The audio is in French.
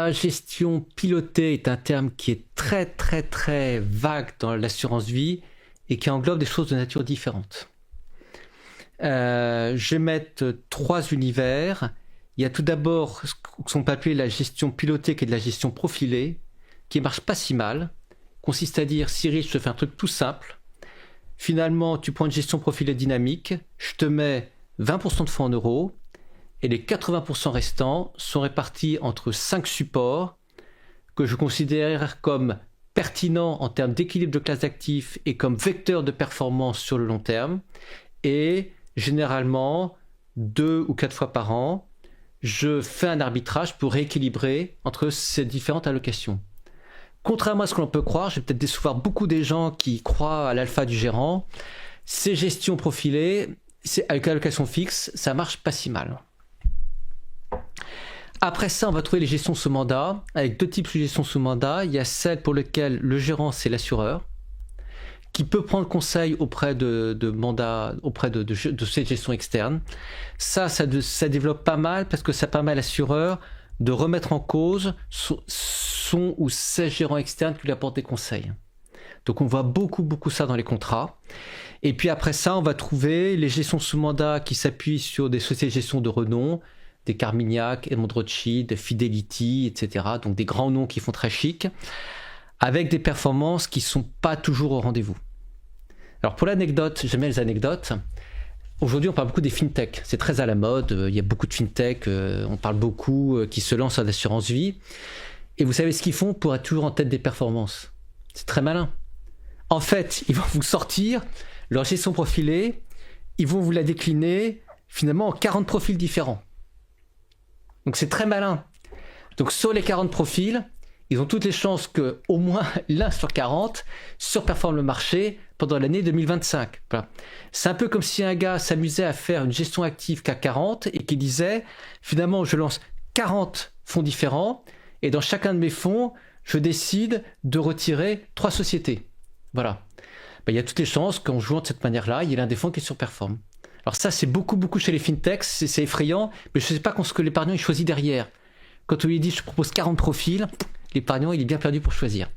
La gestion pilotée est un terme qui est très vague dans l'assurance vie et qui englobe des choses de nature différente. Je vais mettre 3 univers. Il y a tout d'abord ce qu'on peut appeler la gestion pilotée, qui est de la gestion profilée, qui marche pas si mal. Consiste à dire, Cyril, je te fais un truc tout simple. Finalement, tu prends une gestion profilée dynamique, je te mets 20% de fonds en euros, et les 80% restants sont répartis entre 5 supports que je considère comme pertinents en termes d'équilibre de classe d'actifs et comme vecteurs de performance sur le long terme. Et généralement, 2 ou 4 fois par an, je fais un arbitrage pour rééquilibrer entre ces différentes allocations. Contrairement à ce que l'on peut croire, je vais peut-être décevoir beaucoup des gens qui croient à l'alpha du gérant. Ces gestions profilées, avec l'allocation fixe, ça marche pas si mal. Après ça, on va trouver les gestions sous mandat, avec 2 types de gestions sous mandat. Il y a celle pour laquelle le gérant, c'est l'assureur, qui peut prendre conseil auprès de ces gestions externes. Ça développe pas mal parce que ça permet à l'assureur de remettre en cause son ou ses gérants externes qui lui apportent des conseils. Donc on voit beaucoup ça dans les contrats. Et puis après ça, on va trouver les gestions sous mandat qui s'appuient sur des sociétés de gestion de renom, des Carmignac, Edmond Rothschild, Fidelity, etc. Donc des grands noms qui font très chic, avec des performances qui ne sont pas toujours au rendez-vous. Alors pour l'anecdote, j'aime bien les anecdotes. Aujourd'hui, on parle beaucoup des fintech. C'est très à la mode. Il y a beaucoup de fintech. On parle beaucoup qui se lancent en assurance vie. Et vous savez ce qu'ils font pour être toujours en tête des performances? C'est très malin. En fait, ils vont vous sortir leur gestion profilée. Ils vont vous la décliner finalement en 40 profils différents. Donc c'est très malin. Donc sur les 40 profils, ils ont toutes les chances que au moins l'un sur 40 surperforme le marché pendant l'année 2025. Voilà. C'est un peu comme si un gars s'amusait à faire une gestion active CAC 40 et qui disait finalement je lance 40 fonds différents et dans chacun de mes fonds, je décide de retirer 3 sociétés. Voilà. Ben, il y a toutes les chances qu'en jouant de cette manière-là, il y ait l'un des fonds qui surperforme. Alors ça, c'est beaucoup chez les fintechs, c'est effrayant, mais je ne sais pas ce que l'épargnant il choisit derrière. Quand on lui dit je propose 40 profils, l'épargnant il est bien perdu pour choisir.